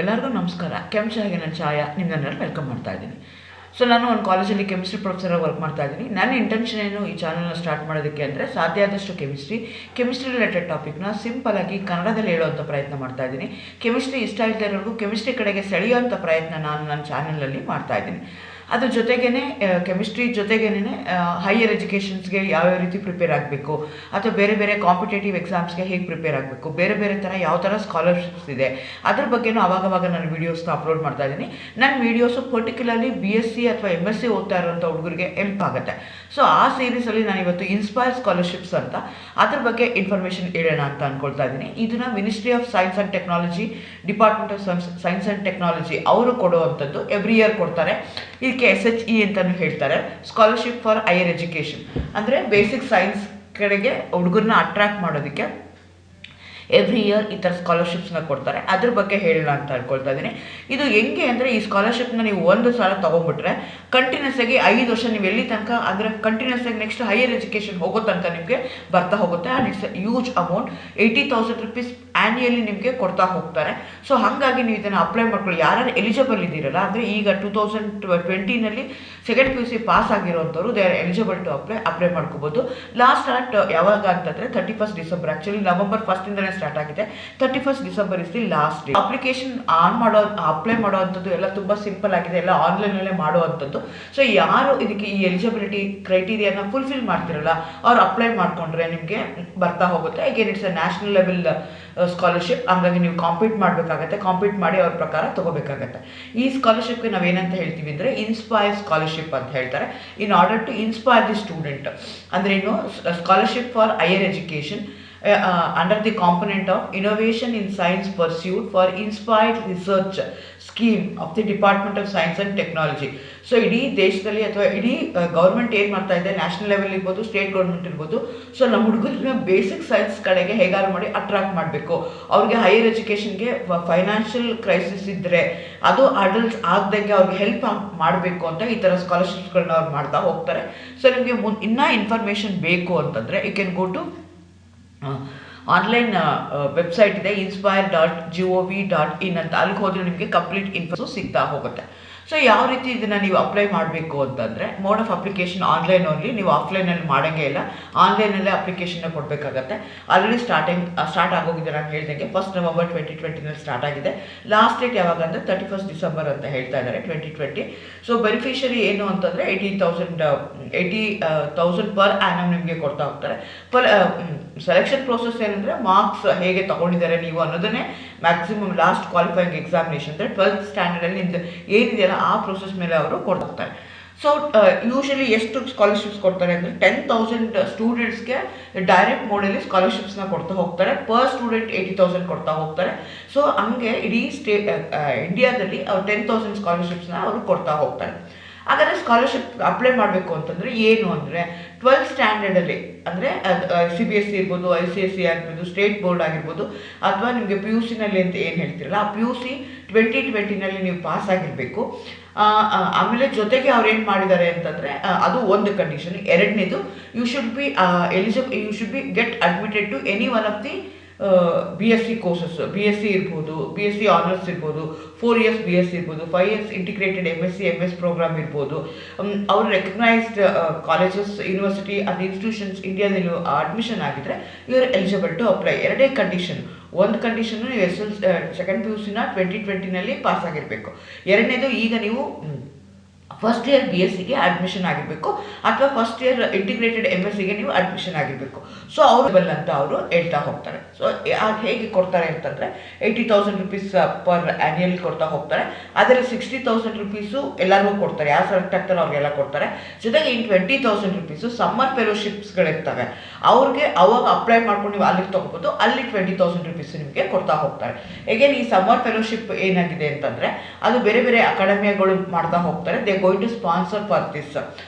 ಎಲ್ಲರಿಗೂ ನಮಸ್ಕಾರ. ಕೆಮ್ಚಾಗೆ ನನ್ನ ಛಾಯಾ ನಿಮ್ಮನ್ನೆಲ್ಲ ವೆಲ್ಕಮ್ ಮಾಡ್ತಾ ಇದ್ದೀನಿ. ಸೊ ನಾನು ಒಂದು ಕಾಲೇಜಲ್ಲಿ ಕೆಮಿಸ್ಟ್ರಿ ಪ್ರೊಫೆಸರಾಗಿ ವರ್ಕ್ ಮಾಡ್ತಾ ಇದ್ದೀನಿ. ನನ್ನ ಇಂಟೆನ್ಷನ್ ಏನು ಈ ಚಾನಲ್ನ ಸ್ಟಾರ್ಟ್ ಮಾಡೋದಕ್ಕೆ ಅಂದರೆ ಸಾಧ್ಯ ಆದಷ್ಟು ಕೆಮಿಸ್ಟ್ರಿ ರಿಲೇಟೆಡ್ ಟಾಪಿಕ್ನ ಸಿಂಪಲಾಗಿ ಕನ್ನಡದಲ್ಲಿ ಹೇಳೋವಂಥ ಪ್ರಯತ್ನ ಮಾಡ್ತಾ ಇದ್ದೀನಿ. ಕೆಮಿಸ್ಟ್ರಿ ಇಷ್ಟ ಇಲ್ಲದೆ ಇರೋರಿಗೂ ಕೆಮಿಸ್ಟ್ರಿ ಕಡೆಗೆ ಸೆಳೆಯುವಂಥ ಪ್ರಯತ್ನ ನಾನು ನನ್ನ ಚಾನಲಲ್ಲಿ ಮಾಡ್ತಾ ಇದ್ದೀನಿ. ಅದ್ರ ಜೊತೆಗೇ ಕೆಮಿಸ್ಟ್ರಿ ಜೊತೆಗೇನೆ ಹೈಯರ್ ಎಜುಕೇಷನ್ಸ್ಗೆ ಯಾವ್ಯಾವ ರೀತಿ ಪ್ರಿಪೇರ್ ಆಗಬೇಕು, ಅಥವಾ ಬೇರೆ ಬೇರೆ ಕಾಂಪಿಟೇಟಿವ್ ಎಕ್ಸಾಮ್ಸ್ಗೆ ಹೇಗೆ ಪ್ರಿಪೇರ್ ಆಗಬೇಕು, ಬೇರೆ ಬೇರೆ ಥರ ಯಾವ ಥರ ಸ್ಕಾಲರ್ಶಿಪ್ಸ್ ಇದೆ ಅದ್ರ ಬಗ್ಗೆನೂ ಆವಾಗವಾಗ ನಾನು ವೀಡಿಯೋಸ್ನ ಅಪ್ಲೋಡ್ ಮಾಡ್ತಾ ಇದ್ದೀನಿ. ನನ್ನ ವೀಡಿಯೋಸು ಪರ್ಟಿಕ್ಯುಲರ್ಲಿ BSc ಅಥವಾ MSc ಓದ್ತಾ ಇರೋಂಥ ಹುಡುಗರಿಗೆ ಹೆಲ್ಪ್ ಆಗುತ್ತೆ. ಸೊ ಆ ಸೀರೀಸಲ್ಲಿ ನಾನು ಇವತ್ತು ಇನ್ಸ್ಪೈರ್ ಸ್ಕಾಲರ್ಶಿಪ್ಸ್ ಅಂತ ಅದ್ರ ಬಗ್ಗೆ ಇನ್ಫಾರ್ಮೇಷನ್ ಹೇಳೋಣ ಅಂತ ಅಂದ್ಕೊಳ್ತಾ ಇದ್ದೀನಿ. ಇದನ್ನು ministry of science and technology, department of science and technology ಅವರು ಕೊಡುವಂಥದ್ದು. ಎವ್ರಿ ಇಯರ್ ಕೊಡ್ತಾರೆ. ಇದಕ್ಕೆ SHE ಅಂತಲೂ ಹೇಳ್ತಾರೆ, ಸ್ಕಾಲರ್ಶಿಪ್ ಫಾರ್ ಹೈಯರ್ ಎಜುಕೇಷನ್. ಅಂದರೆ ಬೇಸಿಕ್ ಸೈನ್ಸ್ ಕಡೆಗೆ ಹುಡುಗರನ್ನ ಅಟ್ರಾಕ್ಟ್ ಮಾಡೋದಕ್ಕೆ ಎವ್ರಿ ಇಯರ್ ಈ ಥರ ಸ್ಕಾಲರ್ಶಿಪ್ಸ್ನ ಕೊಡ್ತಾರೆ. ಅದ್ರ ಬಗ್ಗೆ ಹೇಳೋಣ ಅಂತ ಹೇಳ್ಕೊಳ್ತಾ ಇದ್ದೀನಿ. ಇದು ಹೆಂಗೆ ಅಂದರೆ, ಈ ಸ್ಕಾಲರ್ಶಿಪ್ನ ನೀವು ಒಂದು ಸಲ ತೊಗೊಂಡ್ಬಿಟ್ರೆ ಕಂಟಿನ್ಯೂಸ್ ಆಗಿ 5 ವರ್ಷ ನೀವು ಎಲ್ಲಿ ತನಕ ಅಂದರೆ ಕಂಟಿನ್ಯೂಸ್ ಆಗಿ ನೆಕ್ಸ್ಟ್ ಹೈಯರ್ ಎಜುಕೇಷನ್ ಹೋಗೋ ತನಕ ನಿಮಗೆ ಬರ್ತಾ ಹೋಗುತ್ತೆ. And it's huge amount. 80,000 rupees annually ನಿಮಗೆ ಕೊಡ್ತಾ ಹೋಗ್ತಾರೆ. ಸೊ ಹಾಗಾಗಿ ನೀವು ಇದನ್ನು ಅಪ್ಲೈ ಮಾಡ್ಕೊಳ್ಳಿ. ಯಾರು ಎಲಿಜಿಬಲ್ ಇದ್ದೀರಲ್ಲ, ಅಂದರೆ ಈಗ 2020ನಲ್ಲಿ ಸೆಕೆಂಡ್ PUC ಪಾಸ್ ಆಗಿರೋಂಥವ್ರು they are eligible to apply ಮಾಡ್ಕೋಬೋದು. ಲಾಸ್ಟ್ ಡೇಟ್ ಯಾವಾಗ ಅಂತಂದರೆ 31st December. Actually November 1 start ಆಗಿದೆ. 31st December is the last day. Application apply ಮಾಡೋವಂಥದ್ದು ಎಲ್ಲ ತುಂಬ ಸಿಂಪಲ್ ಆಗಿದೆ, ಎಲ್ಲ ಆನ್ಲೈನಲ್ಲೇ ಮಾಡುವಂಥದ್ದು. ಸೊ ಯಾರು ಇದಕ್ಕೆ ಈ ಎಲಿಜಿಬಿಲಿಟಿ ಕ್ರೈಟೀರಿಯಾನ ಫುಲ್ಫಿಲ್ ಮಾಡ್ತಿರಲ್ಲ ಅವ್ರು ಅಪ್ಲೈ ಮಾಡಿಕೊಂಡ್ರೆ ನಿಮಗೆ ಬರ್ತಾ ಹೋಗುತ್ತೆ. Again it's a national level scholarship. ಹಂಗಾಗಿ ನೀವು ಕಾಂಪೀಟ್ ಮಾಡಬೇಕಾಗತ್ತೆ, ಕಾಂಪೀಟ್ ಮಾಡಿ ಅವ್ರ ಪ್ರಕಾರ ತೊಗೋಬೇಕಾಗತ್ತೆ. ಈ ಸ್ಕಾಲರ್ಶಿಪ್ಗೆ ನಾವೇನಂತ ಹೇಳ್ತೀವಿ ಅಂದರೆ ಇನ್ಸ್ಪೈರ್ ಸ್ಕಾಲರ್ಶಿಪ್ ಅಂತ ಹೇಳ್ತಾರೆ. In order to inspire the student ಅಂದರೆ ಏನು, scholarship for higher education under the component of innovation in science pursued for inspired research scheme of the Department of Science and Technology. So ಇಡೀ ದೇಶದಲ್ಲಿ ಅಥವಾ ಇಡೀ government ಏನು ಮಾಡ್ತಾ ಇದೆ, national level ಇರ್ಬೋದು, ಸ್ಟೇಟ್ ಗೌರ್ಮೆಂಟ್ ಇರ್ಬೋದು, ಸೊ ನಮ್ಮ ಹುಡುಗರನ್ನ ಬೇಸಿಕ್ ಸೈನ್ಸ್ ಕಡೆಗೆ ಹೇಗಾರು ಮಾಡಿ ಅಟ್ರಾಕ್ಟ್ ಮಾಡಬೇಕು. ಅವ್ರಿಗೆ ಹೈಯರ್ ಎಜುಕೇಷನ್ಗೆ ಫೈನಾನ್ಷಿಯಲ್ ಕ್ರೈಸಿಸ್ ಇದ್ದರೆ ಅದು ಅಡಲ್ಟ್ಸ್ ಆಗ್ದಂಗೆ ಅವ್ರಿಗೆ ಹೆಲ್ಪ್ ಮಾಡಬೇಕು ಅಂತ ಈ ಥರ ಸ್ಕಾಲರ್ಶಿಪ್ಸ್ಗಳನ್ನ ಅವ್ರು ಮಾಡ್ತಾ ಹೋಗ್ತಾರೆ. ಸೊ ನಿಮಗೆ ಇನ್ನೂ ಇನ್ಫಾರ್ಮೇಷನ್ ಬೇಕು ಅಂತಂದರೆ you can go to online website ಇದೆ, inspire.gov.in ಅಂತ. ಅಲ್ಲಿಗೆ ಹೋದರೆ ನಿಮಗೆ ಕಂಪ್ಲೀಟ್ ಇನ್ಫೋ ಸಿಗ್ತಾ ಹೋಗುತ್ತೆ. ಸೊ ಯಾವ ರೀತಿ ಇದನ್ನು ನೀವು ಅಪ್ಲೈ ಮಾಡಬೇಕು ಅಂತಂದರೆ, mode of application online only. ನೀವು ಆಫ್ಲೈನಲ್ಲಿ ಮಾಡೋಂಗೇ ಇಲ್ಲ, ಆನ್ಲೈನಲ್ಲೇ ಅಪ್ಲಿಕೇಶನ್ನ ಕೊಡಬೇಕಾಗತ್ತೆ. ಆಲ್ರೆಡಿ ಸ್ಟಾರ್ಟ್ ಆಗೋಗಿದೆ. ನಾನು ಹೇಳ್ದಂಗೆ 1 November 2020ನಲ್ಲಿ ಸ್ಟಾರ್ಟ್ ಆಗಿದೆ. ಲಾಸ್ಟ್ ಡೇಟ್ ಯಾವಾಗ ಅಂದರೆ 31st December ಅಂತ ಹೇಳ್ತಾ ಇದ್ದಾರೆ 2020. ಸೊ ಬೆನಿಫಿಷರಿ ಏನು ಅಂತಂದರೆ 80,000 ಪರ್ ಆ್ಯನಮ್ ನಿಮಗೆ ಕೊಡ್ತಾ ಹೋಗ್ತಾರೆ. ಸೆಲೆಕ್ಷನ್ ಪ್ರೋಸೆಸ್ ಏನಂದರೆ ಮಾರ್ಕ್ಸ್ ಹೇಗೆ ತೊಗೊಂಡಿದ್ದಾರೆ ನೀವು ಅನ್ನೋದನ್ನೇ ಮ್ಯಾಕ್ಸಿಮಮ್ ಲಾಸ್ಟ್ ಕ್ವಾಲಿಫೈಯಿಂಗ್ ಎಕ್ಸಾಮಿನೇಷನ್ ಅಂದರೆ 12th ಸ್ಟ್ಯಾಂಡರ್ಡಲ್ಲಿ ನಿಮ್ದು ಏನಿದೆಯಲ್ಲ ಆ ಪ್ರೋಸೆಸ್ ಮೇಲೆ ಅವರು ಕೊಡ್ತಾರೆ. ಸೊ ಯೂಶಲಿ ಎಷ್ಟು ಸ್ಕಾಲರ್ಶಿಪ್ಸ್ ಕೊಡ್ತಾರೆ ಅಂದರೆ 10,000 ಸ್ಟೂಡೆಂಟ್ಸ್ಗೆ ಡೈರೆಕ್ಟ್ ಮೋಡಲ್ಲಿ ಸ್ಕಾಲರ್ಶಿಪ್ಸ್ನ ಕೊಡ್ತಾ ಹೋಗ್ತಾರೆ. ಪರ್ ಸ್ಟೂಡೆಂಟ್ 80,000 ಕೊಡ್ತಾ ಹೋಗ್ತಾರೆ. ಸೊ ಹಂಗೆ ಇಡೀ ಇಂಡಿಯಾದಲ್ಲಿ ಅವ್ರು 10,000 ಸ್ಕಾಲರ್ಶಿಪ್ಸ್ನ ಅವರು ಕೊಡ್ತಾ ಹೋಗ್ತಾರೆ. ಹಾಗಾದರೆ ಸ್ಕಾಲರ್ಶಿಪ್ ಅಪ್ಲೈ ಮಾಡಬೇಕು ಅಂತಂದರೆ ಏನು ಅಂದರೆ 12th ಸ್ಟ್ಯಾಂಡರ್ಡಲ್ಲಿ ಅಂದರೆ CBSE ಇರ್ಬೋದು, ICSE ಆಗಿರ್ಬೋದು, ಸ್ಟೇಟ್ ಬೋರ್ಡ್ ಆಗಿರ್ಬೋದು, ಅಥವಾ ನಿಮಗೆ PUCನಲ್ಲಿ ಅಂತ ಏನು ಹೇಳ್ತಿರಲ್ಲ ಆ PUC 2020ನಲ್ಲಿ ನೀವು ಪಾಸ್ ಆಗಿರಬೇಕು. ಆಮೇಲೆ ಜೊತೆಗೆ ಅವ್ರು ಏನು ಮಾಡಿದ್ದಾರೆ ಅಂತಂದರೆ ಅದು ಒಂದು ಕಂಡೀಷನ್. ಎರಡನೇದು, you should be get admitted to any one of the BSc courses. BSc ಇರ್ಬೋದು, BSc ಆನರ್ಸ್ ಇರ್ಬೋದು, 4 years BSc ಇರ್ಬೋದು, 5 years integrated MSc MS programme ಇರ್ಬೋದು. ಅವರು recognised colleges, university and institutions ಇಂಡಿಯಾದಲ್ಲಿ ಅಡ್ಮಿಷನ್ ಆಗಿದ್ರೆ you are eligible to apply. ಎರಡೇ condition. ಒಂದು condition ನೀವು ಸೆಕೆಂಡ್ PUCನ 2020ನಲ್ಲಿ ಪಾಸ್ ಆಗಿರಬೇಕು. ಎರಡನೇದು, ಈಗ ನೀವು ಫಸ್ಟ್ ಇಯರ್ BScಗೆ ಅಡ್ಮಿಷನ್ ಆಗಿರಬೇಕು, ಅಥವಾ ಫಸ್ಟ್ ಇಯರ್ ಇಂಟಿಗ್ರೇಟೆಡ್ MScಗೆ ನೀವು ಅಡ್ಮಿಷನ್ ಆಗಿರಬೇಕು. ಸೊ ಅವರು ಅಂತ ಅವರು ಹೇಳ್ತಾ ಹೋಗ್ತಾರೆ. ಸೊ ಹೇಗೆ ಕೊಡ್ತಾರೆ ಅಂತಂದರೆ 80,000 rupees ಪರ್ ಆ್ಯನ್ಯಲ್ ಕೊಡ್ತಾ ಹೋಗ್ತಾರೆ. ಅದರಲ್ಲಿ 60,000 rupees ಎಲ್ಲರಿಗೂ ಕೊಡ್ತಾರೆ, ಯಾರು ಸೆಲೆಕ್ಟ್ ಆಗ್ತಾರೋ ಅವ್ರಿಗೆಲ್ಲ ಕೊಡ್ತಾರೆ. ಜೊತೆಗೆ 20,000 rupees ಸಮ್ಮರ್ ಫೆಲೋಶಿಪ್ಸ್ಗಳಿರ್ತವೆ, ಅವ್ರಿಗೆ ಅವಾಗ ಅಪ್ಲೈ ಮಾಡ್ಕೊಂಡು ನೀವು ಅಲ್ಲಿಗೆ ತೊಗೋಬೋದು. ಅಲ್ಲಿ 20,000 rupees ನಿಮಗೆ ಕೊಡ್ತಾ ಹೋಗ್ತಾರೆ. ಹೇಗೇನು ಈ ಸಮ್ಮರ್ ಫೆಲೋಶಿಪ್ ಏನಾಗಿದೆ ಅಂತಂದರೆ ಅದು ಬೇರೆ ಬೇರೆ ಅಕಾಡೆಮಿಗಳು ಮಾಡ್ತಾ ಹೋಗ್ತಾರೆ. They going to sponsor for this.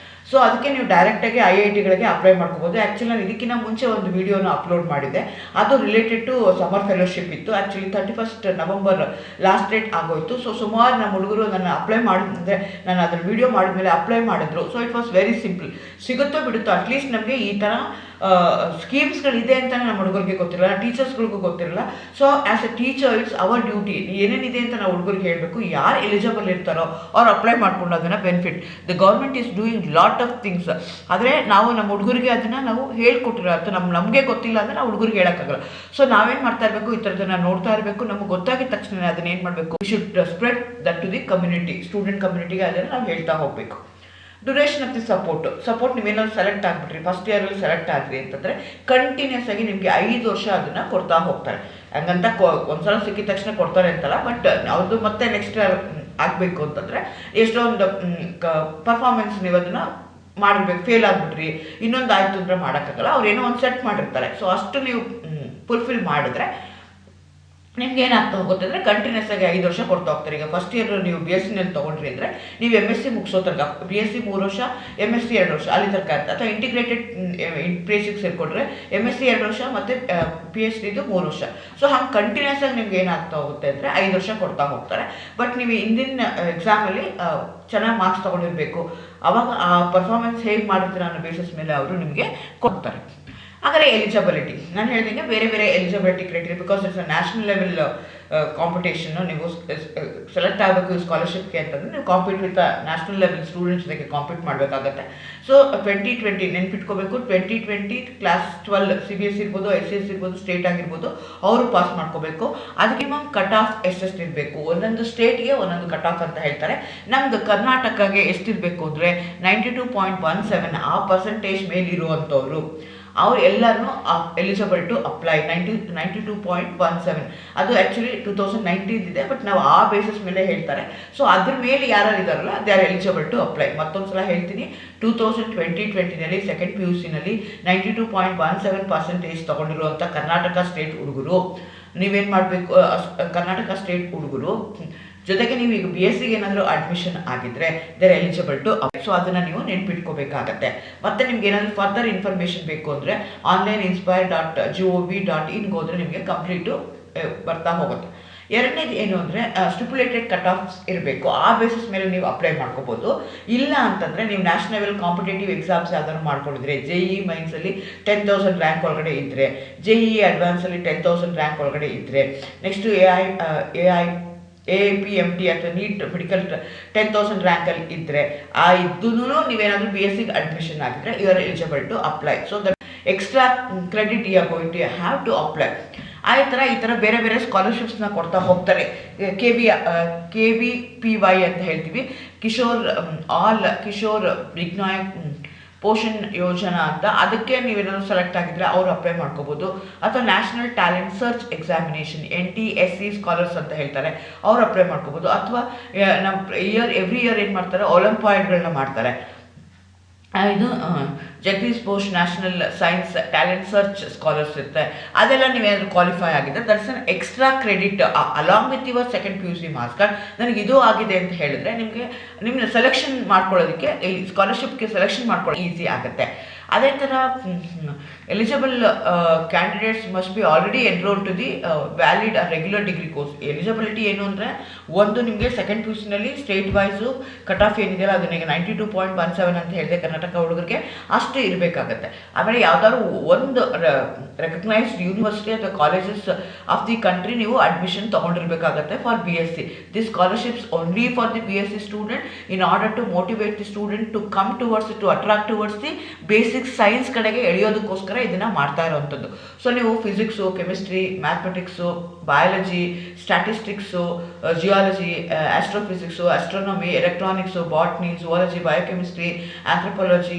So ಅದಕ್ಕೆ ನೀವು ಡೈರೆಕ್ಟಾಗಿ IITಗಳಿಗೆ ಅಪ್ಲೈ ಮಾಡ್ಕೋಬೋದು. ಆ್ಯಕ್ಚುಲಿ ನಾನು ಇದಕ್ಕಿಂತ ಮುಂಚೆ ಒಂದು ವಿಡಿಯೋನ ಅಪ್ಲೋಡ್ ಮಾಡಿದ್ದೆ, ಅದು ರಿಲೇಟೆಡ್ ಟು ಸಮ್ಮರ್ ಫೆಲೋಶಿಪ್ ಇತ್ತು. Actually 31st November last date ಆಗೋಯಿತು. ಸೊ ಸುಮಾರು ನಮ್ಮ ಹುಡುಗರು ನನ್ನ ಅಪ್ಲೈ ಮಾಡಿದ್ರೆ ನಾನು ಅದನ್ನು ವಿಡಿಯೋ ಮಾಡಿದ್ಮೇಲೆ ಅಪ್ಲೈ ಮಾಡಿದ್ರು. So it was very simple. ಸಿಗುತ್ತೋ ಬಿಡುತ್ತೋ ಅಟ್ಲೀಸ್ಟ್ ನಮಗೆ ಈ ಥರ ಸ್ಕೀಮ್ಸ್ಗಳಿದೆ ಅಂತ ನಮ್ಮ ಹುಡುಗರಿಗೆ ಗೊತ್ತಿರಲ್ಲ, ಟೀಚರ್ಸ್ಗಳಿಗೂ ಗೊತ್ತಿರಲ್ಲ. So as A teacher it's hour duty ಏನೇನಿದೆ ಅಂತ ನಾವು ಹುಡುಗರಿಗೆ ಹೇಳಬೇಕು. ಯಾರು ಎಲಿಜಿಬಲ್ ಇರ್ತಾರೋ ಅವ್ರು ಅಪ್ಲೈ ಮಾಡ್ಕೊಂಡು ಅದನ್ನು benefit. The government is doing lot of things. ಆದರೆ ನಾವು ನಮ್ಮ ಹುಡುಗರಿಗೆ ಅದನ್ನು ನಾವು ಹೇಳ್ಕೊಟ್ಟಿರೋ ಅಥವಾ ನಮಗೆ ಗೊತ್ತಿಲ್ಲ ಅಂದರೆ ನಾವು ಹುಡುಗರಿಗೆ ಹೇಳೋಕ್ಕಾಗಲ್ಲ. ಸೊ ನಾವೇನು ಮಾಡ್ತಾ ಇರಬೇಕು, ಈ ಥರದನ್ನು ನೋಡ್ತಾ ಇರಬೇಕು. ನಮಗೆ ಗೊತ್ತಾಗಿದ ತಕ್ಷಣ ಅದನ್ನ ಏನು ಮಾಡಬೇಕು, we should spread that to the community, student ಕಮ್ಯುನಿಟಿಗೆ ಅದನ್ನು ನಾವು ಹೇಳ್ತಾ ಹೋಗಬೇಕು. ಡ್ಯೂರೇಷನ್ ಆಫ್ ದಿ ಸಪೋರ್ಟ್ ನೀವೇನಾದ್ರು ಸೆಲೆಕ್ಟ್ ಆಗಿಬಿಟ್ರಿ, ಫಸ್ಟ್ ಇಯರಲ್ಲಿ ಸೆಲೆಕ್ಟ್ ಆಗಿರಿ ಅಂತಂದರೆ ಕಂಟಿನ್ಯೂಸ್ ಆಗಿ ನಿಮಗೆ 5 ವರ್ಷ ಅದನ್ನು ಕೊಡ್ತಾ ಹೋಗ್ತಾರೆ. ಹಂಗಂತ ಒಂದ್ಸಲ ಸಿಕ್ಕಿದ ತಕ್ಷಣ ಕೊಡ್ತಾರೆ ಅಂತಲ್ಲ, ಬಟ್ ಅವ್ರದ್ದು ಮತ್ತೆ ನೆಕ್ಸ್ಟ್ ಆಗಬೇಕು ಅಂತಂದರೆ ಎಷ್ಟೋ ಒಂದು ಪರ್ಫಾರ್ಮೆನ್ಸ್ ನೀವು ಅದನ್ನು ಮಾಡಿರ್ಬೇಕು. ಫೇಲ್ ಆಗಿಬಿಟ್ರಿ, ಇನ್ನೊಂದು ಆಯಿತು ಅಂದರೆ ಮಾಡೋಕ್ಕಾಗಲ್ಲ. ಅವ್ರು ಏನೋ ಒಂದು ಸೆಟ್ ಮಾಡಿರ್ತಾರೆ. ಸೊ ಅಷ್ಟು ನೀವು ಫುಲ್ಫಿಲ್ ಮಾಡಿದ್ರೆ ನಿಮ್ಗೆ ಏನಾಗ್ತಾ ಹೋಗುತ್ತೆ ಅಂದರೆ ಕಂಟಿನ್ಯೂಸ್ ಆಗಿ 5 ವರ್ಷ ಕೊಡ್ತಾ ಹೋಗ್ತಾರೆ. ಈಗ ಫಸ್ಟ್ ಇಯರ್ ನೀವು BSc ತೊಗೊಂಡ್ರಿ ಅಂದರೆ ನೀವು MSc ಮುಗಿಸೋ ತನಕ, BSc 3 ವರ್ಷ, MSc 2 ವರ್ಷ ಅಲ್ಲಿ ತನಕ ಇರುತ್ತೆ. ಅಥವಾ ಇಂಟಿಗ್ರೇಟೆಡ್ PhD ಸೇರಿಕೊಂಡ್ರೆ MSc 2 ವರ್ಷ ಮತ್ತು PhD 3 ವರ್ಷ. ಸೊ ಹಂಗೆ ಕಂಟಿನ್ಯೂಸ್ ಆಗಿ ನಿಮ್ಗೆ ಏನಾಗ್ತಾ ಹೋಗುತ್ತೆ ಅಂದರೆ 5 ವರ್ಷ ಕೊಡ್ತಾ ಹೋಗ್ತಾರೆ. ಬಟ್ ನೀವು ಇಂದಿನ ಎಕ್ಸಾಮಲ್ಲಿ ಚೆನ್ನಾಗಿ ಮಾರ್ಕ್ಸ್ ತೊಗೊಂಡಿರಬೇಕು. ಆವಾಗ ಆ ಪರ್ಫಾರ್ಮೆನ್ಸ್ ಹೇಗೆ ಮಾಡಿರ್ತೀರ ಅನ್ನೋ ಬೇಸಿಸ್ ಮೇಲೆ ಅವರು ನಿಮಗೆ ಕೊಡ್ತಾರೆ. ಹಾಗಾದರೆ ಎಲಿಜಿಬಿಲಿಟಿ ನಾನು ಹೇಳಿದಂಗೆ ಬೇರೆ ಬೇರೆ eligibility criteria, because it's a national level competition. ನೀವು ಸೆಲೆಕ್ಟ್ ಆಗಬೇಕು ಈ ಸ್ಕಾಲರ್ಶಿಪ್ಗೆ ಅಂತಂದರೆ ನೀವು compete with national level students ಜೊತೆಗೆ ಕಾಂಪೀಟ್ ಮಾಡಬೇಕಾಗತ್ತೆ. ಸೊ 2020 ನೆನ್ಪಿಟ್ಕೋಬೇಕು, 2020 ಕ್ಲಾಸ್ 12 CBSE ಇರ್ಬೋದು, ICSE ಇರ್ಬೋದು, ಸ್ಟೇಟ್ ಆಗಿರ್ಬೋದು, ಅವರು ಪಾಸ್ ಮಾಡ್ಕೋಬೇಕು. ಅದಕ್ಕೆ ಮ್ಯಾಮ್ ಕಟ್ ಆಫ್ ಎಷ್ಟೆಷ್ಟು ಇರಬೇಕು, ಒಂದೊಂದು ಸ್ಟೇಟ್ಗೆ ಒಂದೊಂದು ಕಟ್ ಆಫ್ ಅಂತ ಹೇಳ್ತಾರೆ. ನಮ್ದು ಕರ್ನಾಟಕಗೆ ಎಷ್ಟಿರಬೇಕು ಅಂದರೆ 92.17 ಆ ಪರ್ಸೆಂಟೇಜ್ ಮೇಲಿರುವಂಥವ್ರು ಅವ್ರು ಎಲ್ಲರೂ ಎಲಿಜಿಬಲ್ ಟು ಅಪ್ಲೈ. 92.17 ಅದು ಆ್ಯಕ್ಚುಲಿ 2019 ಇದೆ, ಬಟ್ ನಾವು ಆ ಬೇಸಿಸ್ ಮೇಲೆ ಹೇಳ್ತಾರೆ. ಸೊ ಅದ್ರ ಮೇಲೆ ಯಾರು ಇದ್ದಾರಲ್ಲ they are eligible to apply. ಮತ್ತೊಂದು ಸಲ ಹೇಳ್ತೀನಿ, 2020 ಸೆಕೆಂಡ್ PUCನಲ್ಲಿ 92.17% ತೊಗೊಂಡಿರುವಂಥ ಕರ್ನಾಟಕ ಸ್ಟೇಟ್ ಹುಡುಗರು ನೀವೇನು ಮಾಡಬೇಕು, ಕರ್ನಾಟಕ ಸ್ಟೇಟ್ ಹುಡುಗರು ಜೊತೆಗೆ ನೀವು ಈಗ BScಗೆ ಏನಾದರೂ ಅಡ್ಮಿಷನ್ ಆಗಿದ್ದರೆ they're eligible to apply. So ಅದನ್ನು ನೀವು ನೆನ್ಪಿಟ್ಕೋಬೇಕಾಗತ್ತೆ. ಮತ್ತು ನಿಮ್ಗೆ ಏನಾದರೂ ಫರ್ದರ್ ಇನ್ಫಾರ್ಮೇಷನ್ ಬೇಕು ಅಂದರೆ online.inspire.gov.in ಹೋದರೆ ನಿಮಗೆ ಕಂಪ್ಲೀಟು ಬರ್ತಾ ಹೋಗುತ್ತೆ. ಎರಡನೇದು ಏನು ಅಂದರೆ ಸ್ಟಿಪ್ಯುಲೇಟೆಡ್ ಕಟ್ ಆಫ್ಸ್ ಇರಬೇಕು. ಆ ಬೇಸಿಸ್ ಮೇಲೆ ನೀವು ಅಪ್ಲೈ ಮಾಡ್ಕೋಬೋದು. ಇಲ್ಲ ಅಂತಂದರೆ ನೀವು ನ್ಯಾಷನಲ್ ಲೆವೆಲ್ ಕಾಂಪಿಟೇಟಿವ್ ಎಕ್ಸಾಮ್ಸ್ ಯಾವ್ದಾದ್ರು ಮಾಡ್ಕೊಂಡಿದ್ರೆ, JEE ಮೈನ್ಸಲ್ಲಿ 10,000 ರ್ಯಾಂಕ್ ಒಳಗಡೆ ಇದ್ದರೆ, JEE ಅಡ್ವಾನ್ಸಲ್ಲಿ 10,000 ರ್ಯಾಂಕ್ ಒಳಗಡೆ ಇದ್ದರೆ, ನೆಕ್ಸ್ಟು AIPMT ಅಥವಾ ನೀಟ್ ಮೆಡಿಕಲ್ 10,000 ರ್ಯಾಂಕಲ್ಲಿ ಇದ್ದರೆ, ಆ ಇದ್ದೂ ನೀವೇನಾದರೂ BScಗೆ ಅಡ್ಮಿಷನ್ ಆಗಿದ್ರೆ you are eligible to apply. So that extra credit you are going to have to apply. ಈ ಥರ ಬೇರೆ ಬೇರೆ ಸ್ಕಾಲರ್ಶಿಪ್ಸ್ನ ಕೊಡ್ತಾ ಹೋಗ್ತಾರೆ. KVPY ಅಂತ ಹೇಳ್ತೀವಿ, ಕಿಶೋರ್ ವಿಜ್ಞಾನ್ ಪೋಷಣ್ ಯೋಜನಾ ಅಂತ. ಅದಕ್ಕೆ ನೀವೇನಾದ್ರು ಸೆಲೆಕ್ಟ್ ಆಗಿದ್ರೆ ಅವರು ಅಪ್ಲೈ ಮಾಡ್ಕೋಬೋದು. ಅಥವಾ national talent search examination NTSC scholars ಅಂತ ಹೇಳ್ತಾರೆ, ಅವ್ರು ಅಪ್ಲೈ ಮಾಡ್ಕೋಬೋದು. ಅಥವಾ ನಮ್ಮ ಎವ್ರಿ ಇಯರ್ ಏನು ಮಾಡ್ತಾರೆ, ಒಲಿಂಪಿಯಾಡ್ಗಳನ್ನ ಮಾಡ್ತಾರೆ. ಇದು Jagadish Bose national science talent search scholars ಇರುತ್ತೆ. ಅದೆಲ್ಲ ನೀವೇನಾದರೂ ಕ್ವಾಲಿಫೈ ಆಗಿದ್ದರೆ that's an extra credit along with your second PUC marks card. ನನಗೆ ಇದು ಆಗಿದೆ ಅಂತ ಹೇಳಿದ್ರೆ ನಿಮ್ಮನ್ನ ಸೆಲೆಕ್ಷನ್ ಮಾಡ್ಕೊಳ್ಳೋದಕ್ಕೆ, ಈ ಸ್ಕಾಲರ್ಶಿಪ್ಗೆ ಸೆಲೆಕ್ಷನ್ ಮಾಡ್ಕೊಳ್ಳೋ ಈಸಿ ಆಗುತ್ತೆ. ಅದೇ ಥರ eligible candidates must be already enrol to the valid regular degree course. Eligibility ಏನು ಅಂದರೆ, ಒಂದು ನಿಮಗೆ ಸೆಕೆಂಡ್ PUCನಲ್ಲಿ ಸ್ಟೇಟ್ ವೈಸು ಕಟ್ ಆಫ್ ಏನಿದೆಯಲ್ಲ ಅದನ್ನ ಈಗ 92.17 ಅಂತ ಹೇಳಿದೆ ಕರ್ನಾಟಕ ಹುಡುಗರಿಗೆ, ಅಷ್ಟು ಇರಬೇಕಾಗತ್ತೆ. ಆಮೇಲೆ ಯಾವ್ದಾದ್ರು ಒಂದು ರೆಕಗ್ನೈಸ್ಡ್ ಯೂನಿವರ್ಸಿಟಿ ಅಥವಾ ಕಾಲೇಜಸ್ ಆಫ್ ದಿ ಕಂಟ್ರಿ ನೀವು ಅಡ್ಮಿಷನ್ ತೊಗೊಂಡಿರ್ಬೇಕಾಗತ್ತೆ for BSc. This scholarships only for the BSc student in order to motivate the student to come towards to attract towards the basic science ಕಡೆಗೆ ಎಳೆಯೋದಕ್ಕೋಸ್ಕರ ಇದನ್ನು ಮಾಡ್ತಾ ಇರೋವಂಥದ್ದು. So ನೀವು physics, chemistry, mathematics, biology, statistics, geology, astrophysics, astronomy, electronics, botany, zoology, biochemistry, anthropology,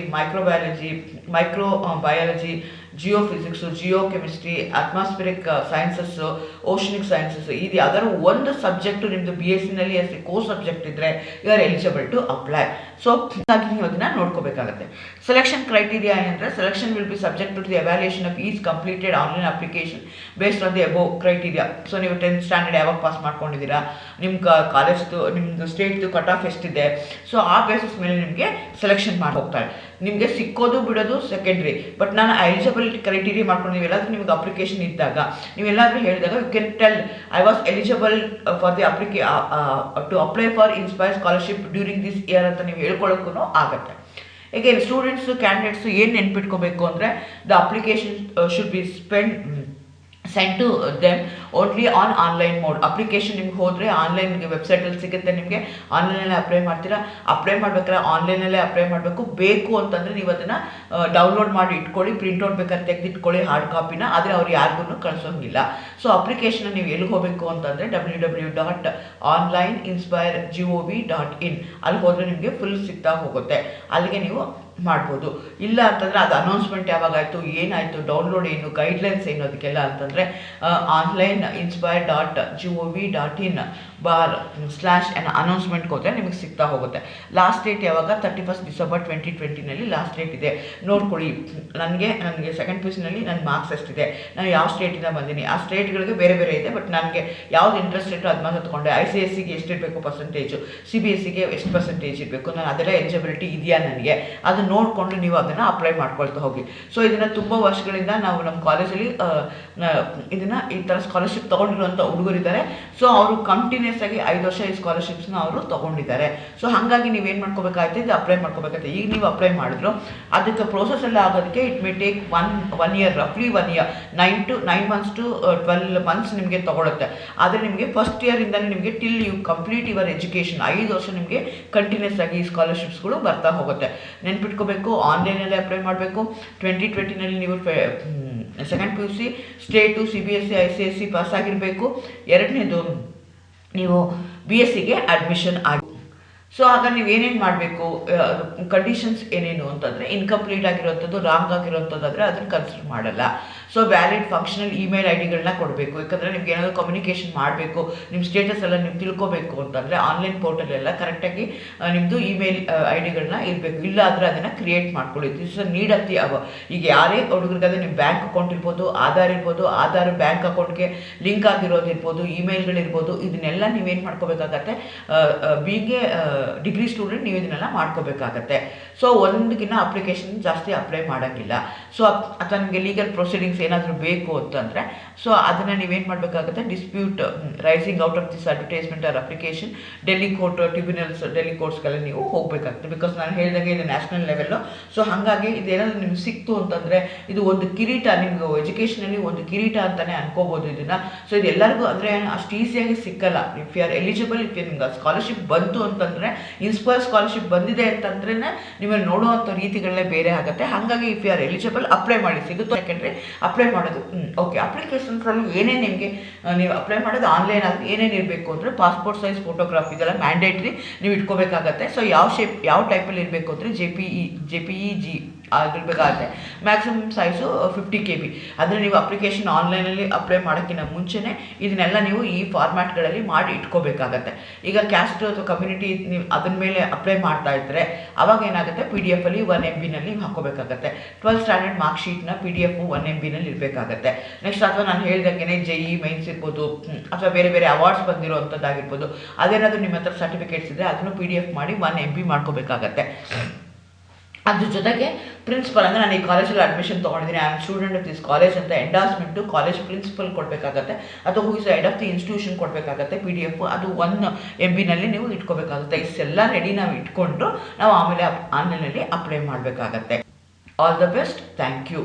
microbiology, geophysics, geochemistry, atmospheric sciences, oceanic sciences, ಇದು ಯಾವ್ದಾದ್ರು ಒಂದು subject ನಿಮ್ಮದು BScನಲ್ಲಿ ಎಸ್ ಕೋರ್ ಸಬ್ಜೆಕ್ಟ್ ಇದ್ದರೆ you are eligible to apply. So ಹಾಗಾಗಿ ನೀವು ಅದನ್ನು ನೋಡ್ಕೋಬೇಕಾಗತ್ತೆ. ಸೆಲೆಕ್ಷನ್ ಕ್ರೈಟೀರಿಯಾ ಏನಂದರೆ, selection will be subject to the evaluation of each completed online application based on the above criteria. So ನೀವು 10th ಸ್ಟ್ಯಾಂಡರ್ಡ್ ಯಾವಾಗ pass ಮಾಡ್ಕೊಂಡಿದ್ದೀರಾ, ನಿಮ್ಮ ಕಾಲೇಜ್ದು ನಿಮ್ಮದು ಸ್ಟೇಟ್ದು ಕಟ್ ಆಫ್ ಎಷ್ಟಿದೆ, ಸೊ ಆ ಬೇಸಿಸ್ ಮೇಲೆ ನಿಮಗೆ ಸೆಲೆಕ್ಷನ್ ಮಾಡಿ ಹೋಗ್ತಾರೆ. ನಿಮಗೆ ಸಿಕ್ಕೋದು ಬಿಡೋದು ಸೆಕೆಂಡ್ರಿ, ಬಟ್ ನಾನು ಎಲಿಜಿಬಿಲಿಟಿ ಕ್ರೈಟೀರಿಯಾ ಮಾಡ್ಕೊಂಡು ಎಲ್ಲಾದರೂ ನಿಮಗೆ ಅಪ್ಲಿಕೇಶನ್ ಇದ್ದಾಗ ನೀವೆಲ್ಲಾದರೂ ಹೇಳಿದಾಗ you can tell I was eligible for the to apply for inspire scholarship during this year ಅಂತ ನೀವು ಹೇಳ್ಕೊಳ್ಳೋಕ್ಕೂ ಆಗುತ್ತೆ. ಈಗ ಸ್ಟೂಡೆಂಟ್ಸು ಕ್ಯಾಂಡಿಡೇಟ್ಸು ಏನು ನೆನ್ಪಿಟ್ಕೋಬೇಕು ಅಂದರೆ the application should be send to them only on online mode. Application ನಿಮ್ಗೆ ಹೋದರೆ ಆನ್ಲೈನ್ಗೆ ವೆಬ್ಸೈಟಲ್ಲಿ ಸಿಗುತ್ತೆ, ನಿಮಗೆ ಆನ್ಲೈನಲ್ಲೇ ಅಪ್ಲೈ ಮಾಡ್ತೀರಾ. ಅಪ್ಲೈ ಮಾಡ್ಬೇಕಾದ್ರೆ ಆನ್ಲೈನಲ್ಲೇ ಅಪ್ಲೈ ಮಾಡಬೇಕು. ಬೇಕು ಅಂತಂದರೆ ನೀವು ಅದನ್ನು ಡೌನ್ಲೋಡ್ ಮಾಡಿ ಇಟ್ಕೊಳ್ಳಿ, ಪ್ರಿಂಟ್ಔಟ್ ಬೇಕಾದ್ರೆ ತೆಗೆದಿಟ್ಕೊಳ್ಳಿ ಹಾರ್ಡ್ ಕಾಪಿನ, ಆದರೆ ಅವ್ರು ಯಾರಿಗೂ ಕಳಿಸೋಂಗಿಲ್ಲ. ಸೊ ಅಪ್ಲಿಕೇಶನ್ ನೀವು ಎಲ್ಲಿಗೆ ಹೋಗಬೇಕು ಅಂತಂದರೆ www.onlineinspire.gov.in ಅಲ್ಲಿ ಹೋದರೆ ನಿಮಗೆ ಫುಲ್ ಸಿಗ್ತಾ ಹೋಗುತ್ತೆ, ಅಲ್ಲಿಗೆ ನೀವು ಮಾಡ್ಬೋದು. ಇಲ್ಲ ಅಂತಂದರೆ ಅದು ಅನೌನ್ಸ್ಮೆಂಟ್ ಯಾವಾಗಾಯಿತು, ಏನಾಯಿತು, ಡೌನ್ಲೋಡ್ ಏನು, ಗೈಡ್ಲೈನ್ಸ್ ಏನು ಅದಕ್ಕೆಲ್ಲ ಅಂತಂದರೆ onlineinspire.gov.in /ಅನೌನ್ಸ್ಮೆಂಟ್ಗೆ ಹೋದರೆ ನಿಮಗೆ ಸಿಗ್ತಾ ಹೋಗುತ್ತೆ. ಲಾಸ್ಟ್ ಡೇಟ್ ಯಾವಾಗ 31 ಡಿಸೆಂಬರ್ 2020 ಲಾಸ್ಟ್ ಡೇಟ್ ಇದೆ. ನೋಡ್ಕೊಳ್ಳಿ, ನನಗೆ ಸೆಕೆಂಡ್ PUC ನನ್ನ ಮಾರ್ಕ್ಸ್ ಎಷ್ಟಿದೆ, ನಾನು ಯಾವ ಸ್ಟೇಟಿಂದ ಬಂದೀನಿ, ಆ ಸ್ಟೇಟ್ಗಳಿಗೆ ಬೇರೆ ಬೇರೆ ಇದೆ, ಬಟ್ ನನಗೆ ಯಾವ್ದು ಇಂಟ್ರೆಸ್ಟ್ ಇಟ್ಟು ಅದು ಮಾತ್ರ ತೊಗೊಂಡೆ. ICSE ಎಷ್ಟಿರಬೇಕು ಪರ್ಸೆಂಟೇಜು, CBSE ಎಷ್ಟು ಪರ್ಸೆಂಟೇಜ್ ಇರಬೇಕು, ನಾನು ಅದೆಲ್ಲ ಎಲಿಜಿಬಿಲಿಟಿ ಇದೆಯಾ ನನಗೆ, ಅದು ನೋಡಿಕೊಂಡು ನೀವು ಅದನ್ನು ಅಪ್ಲೈ ಮಾಡ್ಕೊಳ್ತಾ ಹೋಗಿ. ಸೊ ಇದನ್ನು ತುಂಬ ವರ್ಷಗಳಿಂದ ನಾವು ನಮ್ಮ ಕಾಲೇಜಲ್ಲಿ ಇದನ್ನು ಈ ಥರ ಸ್ಕಾಲರ್ಶಿಪ್ ತೊಗೊಂಡಿರುವಂಥ ಹುಡುಗರಿದ್ದಾರೆ. ಸೊ ಅವರು ಕಂಟಿನ್ಯೂಸ್ ಆಗಿ 5 ವರ್ಷ ಈ ಸ್ಕಾಲರ್ಶಿಪ್ಸ್ನ ಅವರು ತೊಗೊಂಡಿದ್ದಾರೆ. ಸೊ ಹಾಗಾಗಿ ನೀವೇನು ಮಾಡ್ಕೋಬೇಕಾಯ್ತು, ಇದು ಅಪ್ಲೈ ಮಾಡ್ಕೋಬೇಕಾಯ್ತು. ಈಗ ನೀವು ಅಪ್ಲೈ ಮಾಡಿದ್ರು ಅದಕ್ಕೆ ಪ್ರೋಸೆಸ್ ಎಲ್ಲ ಆಗೋದಕ್ಕೆ it may take one year, ರಫ್ಲಿ 1 ಇಯರ್, 9 months to 12 months ನಿಮಗೆ ತೊಗೊಳುತ್ತೆ. ಆದರೆ ನಿಮಗೆ ಫಸ್ಟ್ ಇಯರಿಂದಲೇ ನಿಮಗೆ till you complete your education 5 ವರ್ಷ ನಿಮಗೆ ಕಂಟಿನ್ಯೂಸ್ ಆಗಿ ಈ ಸ್ಕಾಲರ್ಶಿಪ್ಸ್ಗಳು ಬರ್ತಾ ಹೋಗುತ್ತೆ. ನೆನ್ಪಿಟ್ಕೋಬೇಕು, ಆನ್ಲೈನಲ್ಲೇ ಅಪ್ಲೈ ಮಾಡಬೇಕು. 2020 ನೀವು second PUC state, CBSE, ICSE pass ಆಗಿರಬೇಕು. ಎರಡನೇದು ನೀವು BSCಗೆ ಅಡ್ಮಿಷನ್ ಆಗಿ. ಸೊ ಆಗ ನೀವು ಏನೇನು ಮಾಡಬೇಕು, ಕಂಡೀಷನ್ಸ್ ಏನೇನು ಅಂತಂದರೆ ಇನ್ಕಂಪ್ಲೀಟ್ ಆಗಿರೋಂಥದ್ದು, ರಾಂಗ್ ಆಗಿರೋಂಥದ್ದಾದರೆ ಅದನ್ನು ಕನ್ಸಿಡರ್ ಮಾಡಲ್ಲ. ಸೊ ವ್ಯಾಲಿಡ್ ಫಂಕ್ಷನಲ್ ಇಮೇಲ್ IDಗಳನ್ನ ಕೊಡಬೇಕು. ಯಾಕಂದರೆ ನಿಮ್ಗೆ ಏನಾದರೂ ಕಮ್ಯುನಿಕೇಷನ್ ಮಾಡಬೇಕು, ನಿಮ್ಮ ಸ್ಟೇಟಸ್ ಎಲ್ಲ ನೀವು ತಿಳ್ಕೊಬೇಕು ಅಂತಂದರೆ ಆನ್ಲೈನ್ ಪೋರ್ಟಲೆಲ್ಲ ಕರೆಕ್ಟಾಗಿ ನಿಮ್ಮದು ಇಮೇಲ್ IDಗಳನ್ನ ಇರಬೇಕು. ಇಲ್ಲ ಆದರೆ ಅದನ್ನು ಕ್ರಿಯೇಟ್ ಮಾಡ್ಕೊಳ್ಳಿ. This need of the hour. ಈಗ ಯಾರೇ ಹುಡುಗರಿಗಾದ್ರೆ ನಿಮ್ಮ ಬ್ಯಾಂಕ್ ಅಕೌಂಟ್ ಇರ್ಬೋದು, ಆಧಾರ್ ಇರ್ಬೋದು, ಆಧಾರ್ ಬ್ಯಾಂಕ್ ಅಕೌಂಟ್ಗೆ ಲಿಂಕ್ ಆಗಿರೋದಿರ್ಬೋದು, ಇಮೇಲ್ಗಳಿರ್ಬೋದು, ಇದನ್ನೆಲ್ಲ ನೀವೇನು ಮಾಡ್ಕೋಬೇಕಾಗತ್ತೆ, ಬಿಗೆ ಡಿಗ್ರಿ ಸ್ಟೂಡೆಂಟ್ ನೀವು ಇದನ್ನೆಲ್ಲ ಮಾಡ್ಕೋಬೇಕಾಗತ್ತೆ. ಸೊ ಒಂದಕ್ಕಿಂತ ಅಪ್ಲಿಕೇಶನ್ ಜಾಸ್ತಿ ಅಪ್ಲೈ ಮಾಡೋಂಗಿಲ್ಲ. ಸೊ ಅಥವಾ ನಿಮಗೆ ಲೀಗಲ್ ಪ್ರೊಸೀಡಿಂಗ್ಸ್ ಏನಾದರೂ ಬೇಕು ಅಂತಂದರೆ ಸೊ ಅದನ್ನು ನೀವೇನು ಮಾಡಬೇಕಾಗುತ್ತೆ, dispute rising out of this advertisement or application Delhi court, tribunals, Delhi ಕೋರ್ಟ್ಸ್ಗೆಲ್ಲ ನೀವು ಹೋಗಬೇಕಾಗುತ್ತೆ. ಬಿಕಾಸ್ ನಾನು ಹೇಳಿದಾಗೆ ಇದು ನ್ಯಾಷನಲ್ ಲೆವೆಲ್ಲು. ಸೊ ಹಾಗಾಗಿ ಇದೇನಾದರೂ ನಿಮ್ಗೆ ಸಿಕ್ತು ಅಂತಂದರೆ ಇದು ಒಂದು ಕಿರೀಟ, ನಿಮ್ಗೆ ಎಜುಕೇಷನಲ್ಲಿ ಒಂದು ಕಿರೀಟ ಅಂತಲೇ ಅನ್ಕೋಬೋದು ಇದನ್ನು. ಸೊ ಇದೆಲ್ಲರಿಗೂ ಅಂದರೆ ಅಷ್ಟು ಈಸಿಯಾಗಿ ಸಿಕ್ಕಲ್ಲ. If you are eligible, if ನಿಮ್ಗೆ ಸ್ಕಾಲರ್ಶಿಪ್ ಬಂತು ಅಂತಂದರೆ, ಇನ್ಸ್ಪೈರ್ ಸ್ಕಾಲರ್ಶಿಪ್ ಬಂದಿದೆ ಅಂತಂದ್ರೆ ನಿಮ್ಮನ್ನು ನೋಡುವಂಥ ರೀತಿಗಳೇ ಬೇರೆ ಆಗುತ್ತೆ. ಹಾಗಾಗಿ if you are eligible apply ಮಾಡಿ, ಸಿಗುತ್ತೆ. ಯಾಕೆಂದರೆ ಅಪ್ಲೈ ಮಾಡೋದು ಓಕೆ, ಅಪ್ಲಿಕೇಶನ್ಸಲ್ಲಿ ಏನೇನು ನಿಮಗೆ ನೀವು ಅಪ್ಲೈ ಮಾಡೋದು ಆನ್ಲೈನ್ ಆಗಿ ಏನೇನು ಇರಬೇಕು ಅಂದರೆ ಪಾಸ್ಪೋರ್ಟ್ ಸೈಜ್ ಫೋಟೋಗ್ರಾಫ್ ಇದೆಲ್ಲ ಮ್ಯಾಂಡೇಟ್ರಿ ನೀವು ಇಟ್ಕೋಬೇಕಾಗತ್ತೆ. ಸೊ ಯಾವ ಟೈಪಲ್ಲಿ ಇರಬೇಕು ಅಂದರೆ JPEG ಆಗಿರಬೇಕಾಗತ್ತೆ. Maximum size 50 KB. ಆದರೆ ನೀವು ಅಪ್ಲಿಕೇಶನ್ ಆನ್ಲೈನಲ್ಲಿ ಅಪ್ಲೈ ಮಾಡೋಕ್ಕಿಂತ ಮುಂಚೆನೇ ಇದನ್ನೆಲ್ಲ ನೀವು ಈ ಫಾರ್ಮ್ಯಾಟ್ಗಳಲ್ಲಿ ಮಾಡಿ ಇಟ್ಕೋಬೇಕಾಗತ್ತೆ. ಈಗ ಕ್ಯಾಸ್ಟ್ ಅಥವಾ ಕಮ್ಯುನಿಟಿ ನೀವು ಅದರ ಮೇಲೆ ಅಪ್ಲೈ ಮಾಡ್ತಾ ಇದ್ದರೆ ಅವಾಗ ಏನಾಗುತ್ತೆ, PDF ಅಲ್ಲಿ 1 MB ನೀವು ಹಾಕೋಬೇಕಾಗತ್ತೆ. 12th ಸ್ಟ್ಯಾಂಡರ್ಡ್ ಮಾರ್ಕ್ ಶೀಟ್ನ PDF 1 MB ಇರಬೇಕಾಗತ್ತೆ. ನೆಕ್ಸ್ಟ್ ಅಥವಾ ನಾನು ಹೇಳ್ದಂಗೆ JE ಮೈನ್ಸ್ ಇರ್ಬೋದು, ಅಥವಾ ಬೇರೆ ಬೇರೆ ಅವಾರ್ಡ್ಸ್ ಬಂದಿರೋವಂಥದ್ದಾಗಿರ್ಬೋದು, ಅದೇನಾದರೂ ನಿಮ್ಮ ಹತ್ರ ಸರ್ಟಿಫಿಕೇಟ್ಸ್ ಇದ್ದರೆ ಅದನ್ನು PDF ಮಾಡಿ 1 MB ಮಾಡ್ಕೋಬೇಕಾಗತ್ತೆ. ಅದ್ರ ಜೊತೆಗೆ ಪ್ರಿನ್ಸಿಪಲ್ ಅಂದರೆ ನಾನು ಈ ಕಾಲೇಜಲ್ಲಿ ಅಡ್ಮಿಷನ್ ತೊಗೊಂಡಿದ್ದೀನಿ, I am student of this college ಅಂತ ಎಂಡಾಸ್ಮೆಂಟು ಕಾಲೇಜ್ ಪ್ರಿನ್ಸಿಪಲ್ ಕೊಡಬೇಕಾಗತ್ತೆ, ಅಥವಾ who is head of the institution ಕೊಡಬೇಕಾಗತ್ತೆ. PDF ಅದು 1 MB ನೀವು ಇಟ್ಕೋಬೇಕಾಗುತ್ತೆ. ಇಷ್ಟೆಲ್ಲ ರೆಡಿ ನಾವು ಇಟ್ಕೊಂಡು ನಾವು ಆಮೇಲೆ ಆನ್ಲೈನಲ್ಲಿ ಅಪ್ಲೈ ಮಾಡಬೇಕಾಗತ್ತೆ. All the best. Thank you.